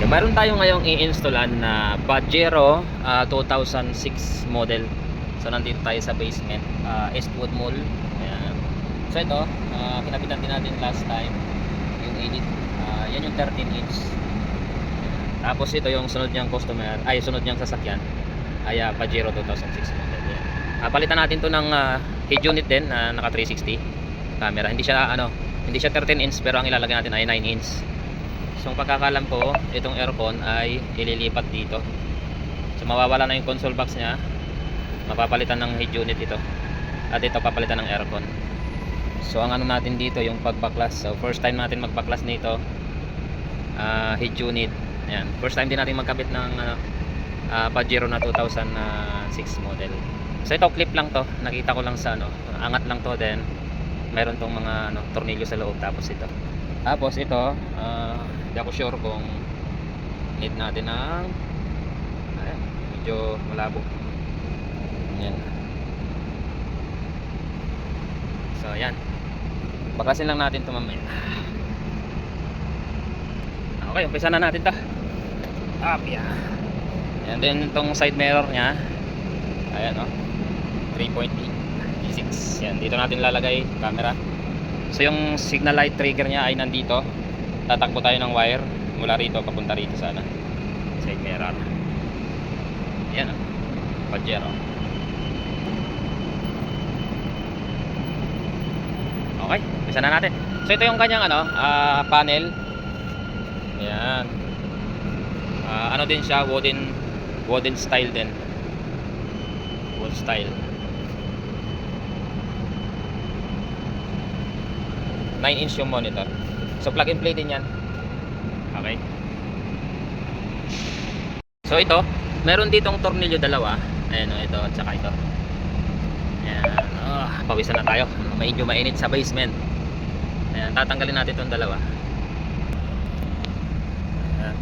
Mayroon tayo ngayong i-installan na Pajero 2006 model. So nandito tayo sa basement, Eastwood Mall. Ayan. So ito, kinapitan din natin last time yung edit. Yan yung 13 inch. Tapos ito yung sunod niyang customer, ay sunod niyang sasakyan ay Pajero 2006 model. Ayan. Palitan natin to ng head unit din na naka 360 camera. Hindi siya 13 inch pero ang ilalagay natin ay 9 inch. So ang pagkakalam ko, itong aircon ay ililipat dito. So mawawala na yung console box niya. Mapapalitan ng head unit ito. At ito papalitan ng aircon. So ang ano natin dito yung pagbaklas. So first time natin magbaklas nito. Head unit. Ayan. First time din natin magkabit ng Pajero na 2006 model. So ito clip lang to. Nakita ko lang sa angat lang to, then meron tong mga tornilyo sa loob. Tapos ito. Tapos ito, hindi ako sure kung need natin ng medyo malabo. Yan. So yan, baklasin lang natin ito mamaya. Okay, umpisa na natin ito. Yan. And then itong side mirror nya, ayan 3.8 G6. Yan, dito natin lalagay camera. So yung signal light trigger nya ay nandito. Tatakbo tayo ng wire mula rito papunta rito sana side mirror. Yan Pajero. Okay, umpisa na natin. So ito yung kanyang panel. Yan. Din siya, wooden style din. Wood style. 9 inch yung monitor. So plug and play din yan. Okay. So ito, meron ditong tornilyo dalawa. Ayan ito at saka ito. Ayan. Pawisan na tayo. Medyo mainit sa basement. Ayan, tatanggalin natin itong dalawa. Ayan.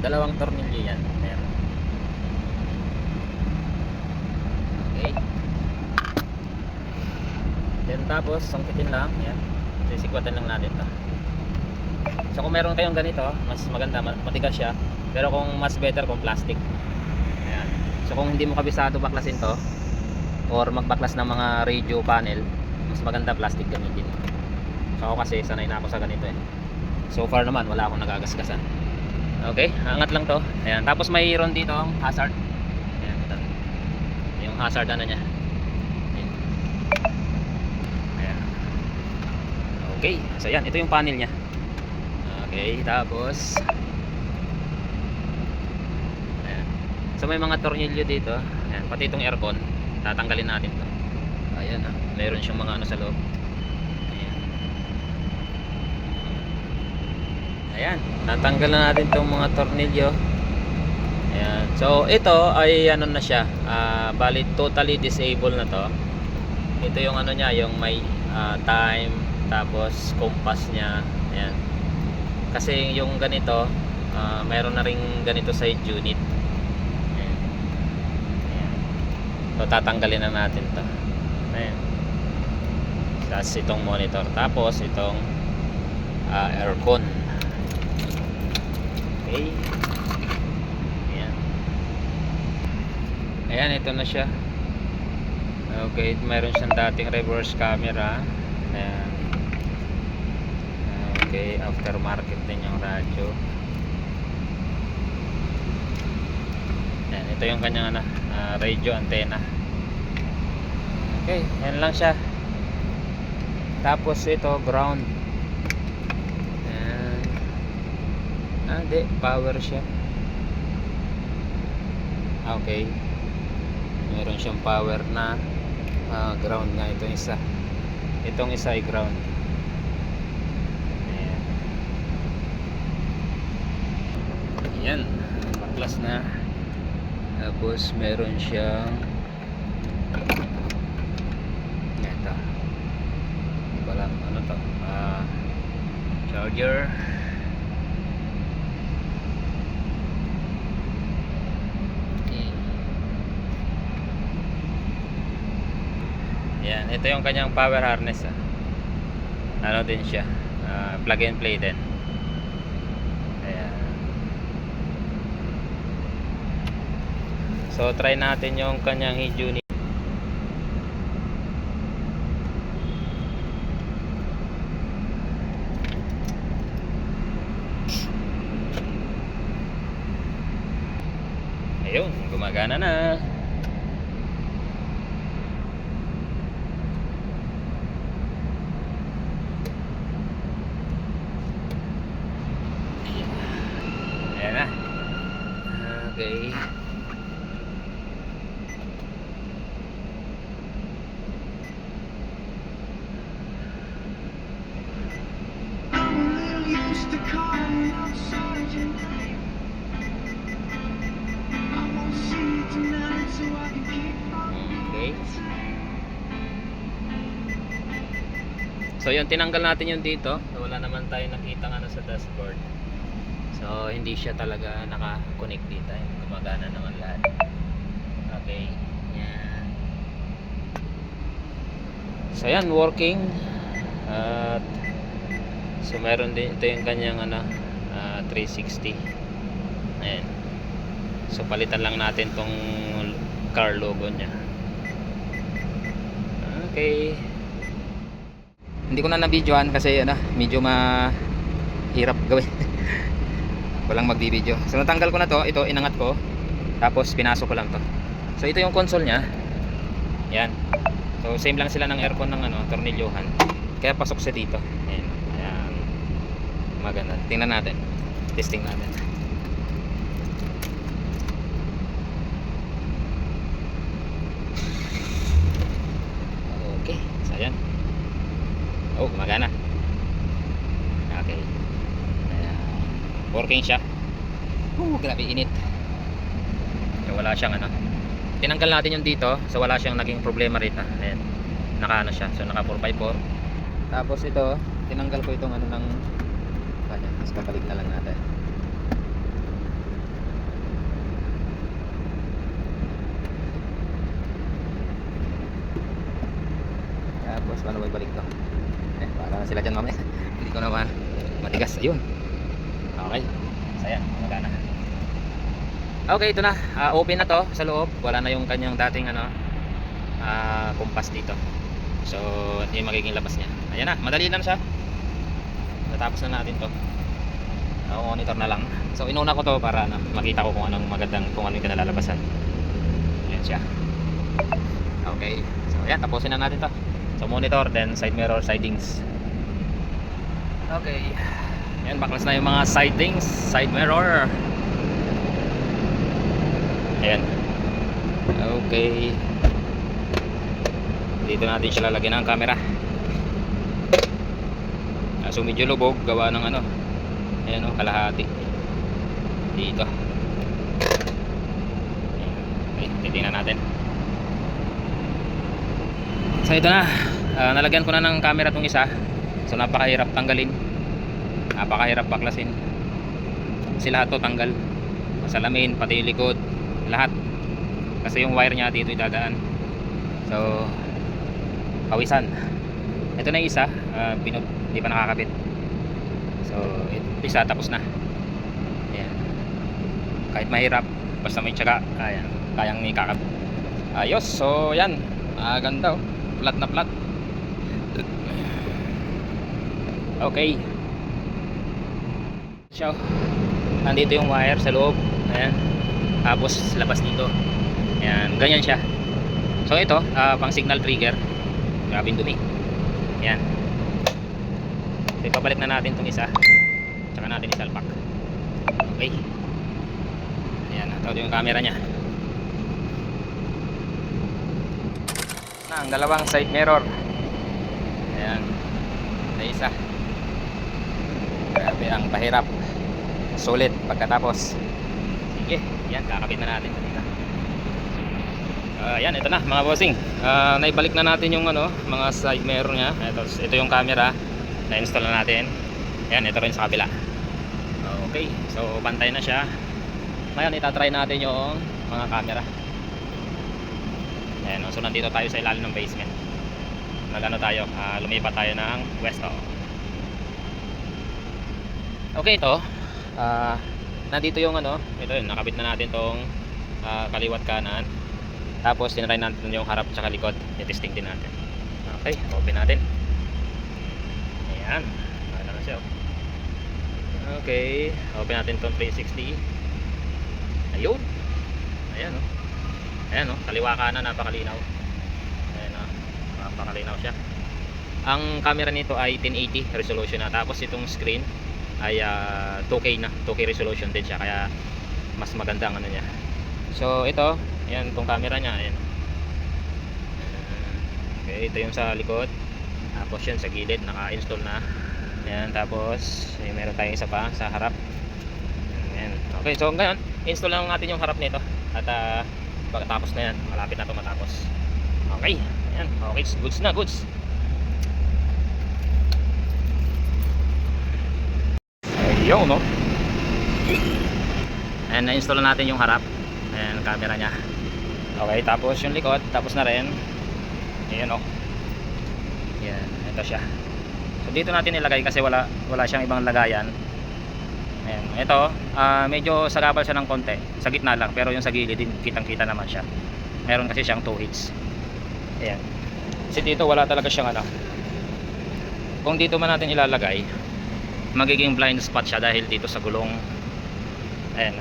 Dalawang tornilyo yan. Ayan. Okay. Then tapos, sangkitin lang. Ayan. Sisikwatan lang natin ito. So kung meron kayong ganito, mas maganda, matigas siya. Pero kung mas better kung plastic. Ayan. So kung hindi mo kabisado baklasin to or magbaklas ng mga radio panel, mas maganda plastic gamitin. So ako kasi sanay na ako sa ganito eh. So far naman wala akong nagagasgasan. Okay, angat lang to. Ayan. Tapos mayroon dito ang hazard. Ayan, ito. Yung hazard niya. Okay, so yan, ito yung panel nya. Okay, tapos ayan. So may mga tornilyo dito. Ayan, pati itong aircon tatanggalin natin to. Ayan mayroon siyang mga sa loob. Ayan. Ayan, tatanggal na natin itong mga tornilyo. Ayan, so ito ay na siya, bali totally disabled na to. Ito yung nya, yung may time, tapos compass nya. Ayan. Kasi yung ganito, mayroon na ring ganito side unit. Ayan. Ayan. So tatanggalin na natin to. Ayan. Tapos itong monitor, tapos itong aircon. Okay. Ayan. Ayan, ito na siya. Okay, mayroon siyang dating reverse camera. Ayan. Okay, aftermarket din yung radyo. Ayan, ito yung kanyang radio antenna. Okay, yan lang siya. Tapos ito ground. Ayan. Hindi, power siya. Okay. Meron siyang power na ground nga itong isa. Itong isa ay ground. Yan, baklas na. Tapos meron siyang ito. Walang to? Charger. Okay. Yan, ito yung kanyang power harness. Din siya, plug and play din. Ayan. So try natin yung kanyang heat unit. Ayun, gumagana na. Ayan na. Okay. Okay. So yun, tinanggal natin yung dito. So, wala naman tayo nakita ano sa dashboard. So hindi siya talaga naka-connect dito. Gumagana naman lahat. Okay. Yan. So yan, working. At so meron din ito yung kanyang 360. Ayan. So palitan lang natin tong car logo niya. Okay. Hindi ko na na-videoan kasi medyo mahirap gawin. Walang magbibideo. So natanggal ko na to, ito inangat ko. Tapos pinasok ko lang to. So ito yung console niya. Yan. So same lang sila ng aircon ng tornilyohan. Kaya pasok siya dito. Ayan. Ayan. Maganda. Tingnan natin. Testing natin. Okay. So ayan. Oh, gumagana. Okay. Ayan. Working siya. Grabe init. So, wala siyang tinanggal natin yung dito. So wala siyang naging problema rito. Ayan. Naka siya. So naka 4x4. Tapos ito, tinanggal ko itong ng kanya. Mas kapalik na lang natin. Tapos paano balik to? Para sila dyan mamaya. Hindi ko naman matigas. Ayun. Okay. Saya, magana. Okay, ito na. Open na to sa loob. Wala na yung kanyang dating kumpas dito. So, hindi magiging labas niya. Ayan na, madali lang siya. Natapos na natin to. Monitor na lang. So, inuna ko to para makita ko kung anong magandang, kung anong kinalalabasan. Ayan siya. Okay. So, ayan, tapusin na natin to. So monitor, then side mirror, sidings. Okay. Yan, baklas na yung mga sidings, side mirror. Ayan. Okay. Dito natin siya lalagyan ng camera. So medyo lubog, gawa ng ayan kalahati. Dito. Okay, titingnan natin. So ito na, nalagyan ko na ng camera tong isa. So napakahirap tanggalin, napakahirap baklasin kasi lahat to tanggal, salamin, pati likod, lahat kasi yung wire nya dito idadaan. So pawisan. Ito na yung isa, hindi pa nakakabit. So isa tapos na. Ayan. Kahit mahirap, basta may tiyaga, kayang ikakabit. Ayos. So yan, ganda oh. Flat na flat. Okay. So, nandito yung wire sa loob. Ayan. Tapos labas dito. Ayan, ganyan siya. So ito, pang signal trigger. Grabing dumi. Ayan. So, ipabalik na natin itong isa. Tsaka natin isalpak. Okay. Ayan, ito yung camera nya. Ang dalawang side mirror. Ayan. Sa isa. Grabe ang pahirap. Sulit pagkatapos. Sige, yan, kakabit na natin dito. Ayan, ito na mga bossing. Naibalik na natin yung mga side mirror nya. Ito yung camera. Na-install na natin. Ayan, ito rin sa kabila. Okay, so pantay na siya. Ngayon itatry natin yung mga camera. Ayan, so nandito tayo sa ilalim ng basement. Tayo, lumipat tayo ng westo. Okay, ito nandito yung ito yun, nakabit na natin tong kaliwat kanan. Tapos tinry natin yung harap at likod. I-testing din natin. Okay, open natin. Ayan, okay na siya. Okay, open natin itong 360. Ayun. Ayan o. Ayan o, kaliwa kanan, napakalinaw. Ayan o, napakalinaw siya. Ang camera nito ay 1080 resolution na. Tapos itong screen ay 2K na, 2K resolution din siya. Kaya mas maganda ang ano niya. So ito, ayan itong camera niya. Ayan. Okay, ito yung sa likod. Tapos yun sa gilid, naka-install na. Ayan, tapos meron tayong isa pa sa harap. Ayan. Okay, so ngayon, install lang natin yung harap nito. At pagkatapos na yan, malapit na ito matapos. Okay, ayan, okay, goods na, goods. Ayun, no? Ayan, na-install na natin yung harap. Ayan, camera nya. Okay, tapos yung likod, tapos na rin. Ayan, oh. Ayan, ito siya. So dito natin ilagay kasi wala siyang ibang lagayan. Ayan, ito, medyo sagabal siya ng konti. Sa gitna lang, pero yung sa gilid din kitang-kita naman siya. Meron kasi siyang 2 hits. Ayan. Kasi dito wala talaga siyang ano. Kung dito man natin ilalagay, magiging blind spot siya dahil dito sa gulong. Ayan,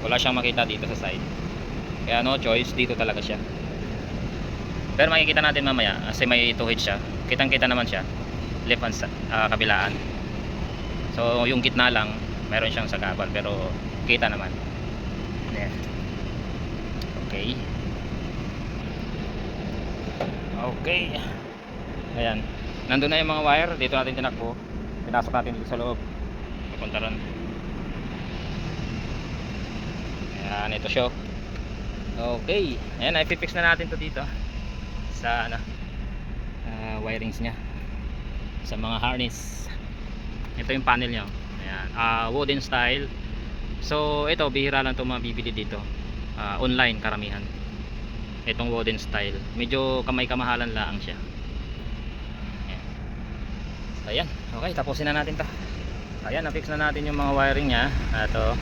wala siyang makita dito sa side. Kaya no choice, dito talaga siya. Pero makikita natin mamaya kasi may 2 hits siya. Kitang-kita naman siya. Left hand kabilaan. So yung gitna lang meron siyang sagabal pero kita naman. Ayan. Okay. Okay. Ayan. Nandun na yung mga wire. Dito natin tinakbo. Pinasok natin dito sa loob. Papunta ron. Ayan, ito siya. Okay. Ayan, ipipix na natin to dito sa ano, wirings nya, sa mga harness. Ito yung panel nya. Ayan, wooden style. So ito bihira lang ito mabibili dito, online karamihan. Itong wooden style medyo kamay-kamahalan lang siya. Ayan. So ayan, okay, tapusin na natin to. Ayan, na-fix na natin yung mga wiring nya. Ito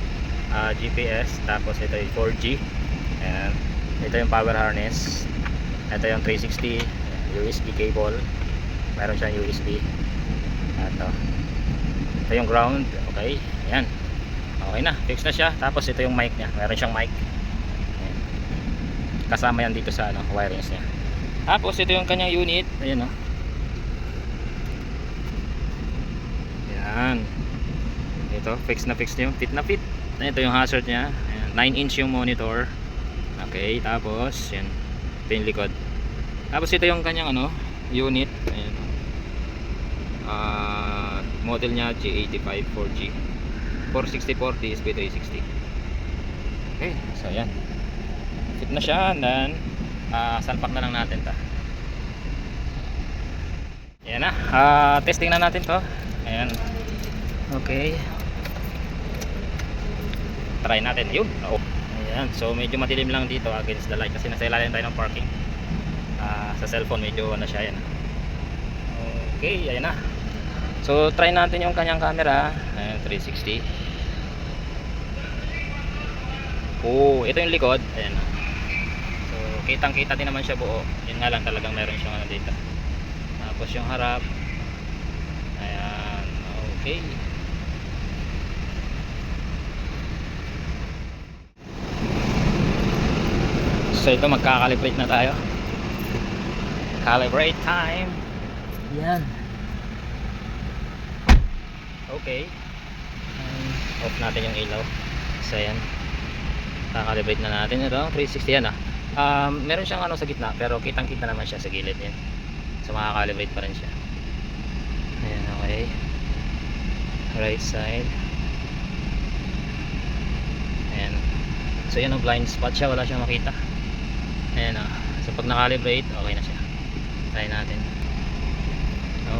GPS, tapos ito yung 4G. Ayan, ito yung power harness. Ito yung 360 USB cable. Meron siyang USB. Ito yung ground. Okay, ayan, okay na, fix na siya. Tapos ito yung mic nya, meron siyang mic. Ayan. Kasama yan dito sa ano, wirings nya. Tapos ito yung kanyang unit. Ayan, oh. Ayan. Ito, fix na yung fit na fit. Ito yung hazard nya. Ayan, 9-inch yung monitor. Okay, tapos yan, ito yung likod. Tapos ito yung kanyang ano, unit. Ayan. Model nya G85 4G 460/40 SP360. Okay, so ayan, fit na siya. And then salpak na lang natin ta. Ayan na, testing na natin to. Ayan. Okay, try natin. Yun, oh. Ayan, so medyo madilim lang dito against the light kasi nasa ilalim tayo ng parking. Sa cellphone medyo ano siya. Yan. Okay, ayan na. So try natin yung kanyang camera. Ayan, 360. Oh, ito yung likod. Ayan. So kitang kita din naman siya buo. Yun nga lang, talagang meron siyang ano dito. Tapos yung harap. Ayan, okay. So ito, magka-calibrate na tayo. Calibrate time. Yan. Okay. Off natin yung ilaw. So yan, kakalibrate na natin ito. 360 yan. Meron siyang ano sa gitna, pero kitang kita naman siya sa gilid yan. So makakalibrate pa rin siya. Ayan, okay. Right side. Ayan. So yan, blind spot siya, wala siyang makita. Ayan, so pag nakalibrate, okay na siya. Try natin.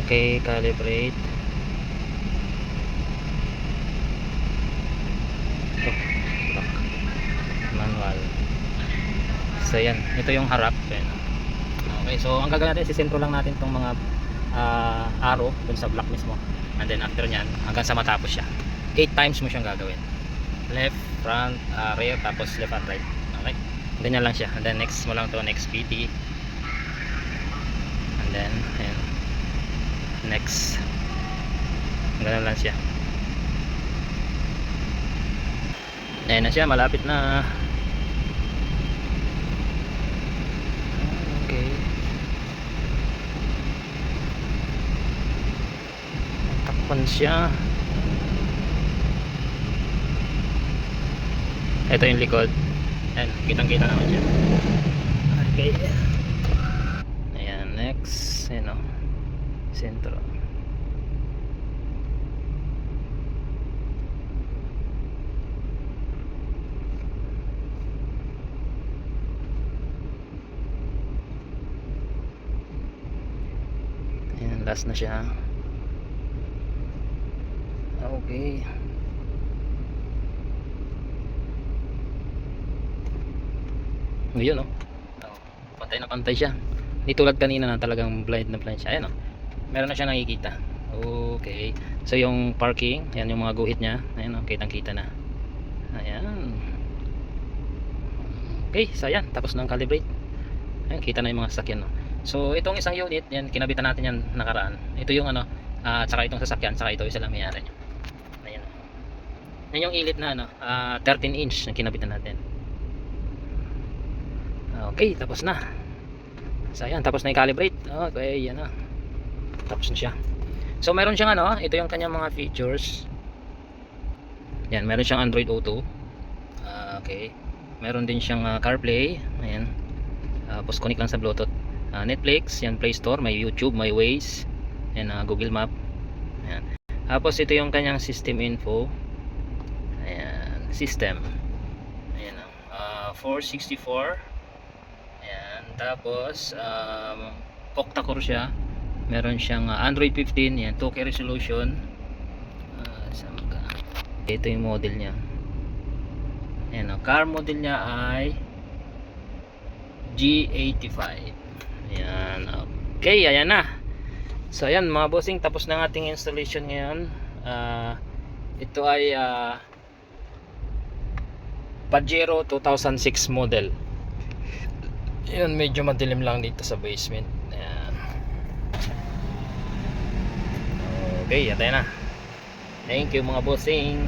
Okay, calibrate. Manual. So yan, ito yung harap. Okay, so ang gagawin natin, sisentro lang natin itong mga arrow dun sa block mismo. And then after nyan, hanggang sa matapos siya. 8 times mo siyang gagawin. left, front, rear, tapos left and right. Okay, ganyan lang siya. And then next mo lang to, next PT. And then ayan, next, ganyan lang siya. Ayan na siya, malapit na. Okay, takpan siya. Ito yung likod. Ayan, kitang kita naman siya. Okay, ayan, next, ayan o, sentro. Ayan, last na siya. Okay, ngayon pantay na pantay siya. Hindi tulad kanina na talagang blind na blind siya. Ayan meron na siya nakikita. Okay, so yung parking, ayan yung mga guhit niya. Ayan kitang kita na. Ayan. Okay, so ayan, tapos na ang calibrate. Ayan, kita na yung mga sasakyan So itong isang unit, yan kinabitan natin yan nakaraan. Ito yung tsaka itong sasakyan, tsaka ito isa lang may-ari. Ayan. Yan yung ilit na 13 inch na kinabitan natin. Okay, tapos na. So ayan, tapos na i-calibrate. Okay, yan na. Tapos na siya. So meron siyang ito yung kanyang mga features. Yan, meron siyang Android Auto. Okay. Meron din siyang CarPlay. Ayan. Tapos connect lang sa Bluetooth. Netflix, yan, Play Store, may YouTube, may Waze. Yan, Google Map. Ayan. Tapos ito yung kanyang system info. Ayan, system. Ayan, 464. Ayan, tapos octa-core siya. Meron siyang Android 15, yan, 2K resolution. Ito yung model niya. Ayan, car model niya ay G85. Ayan, okay, ayan na. So ayan mga bossing, tapos na ang ating installation ngayon. Ito ay Pajero 2006 model. Ayan, medyo madilim lang dito sa basement. Ayan. Okay, ayan na. Thank you mga bossing.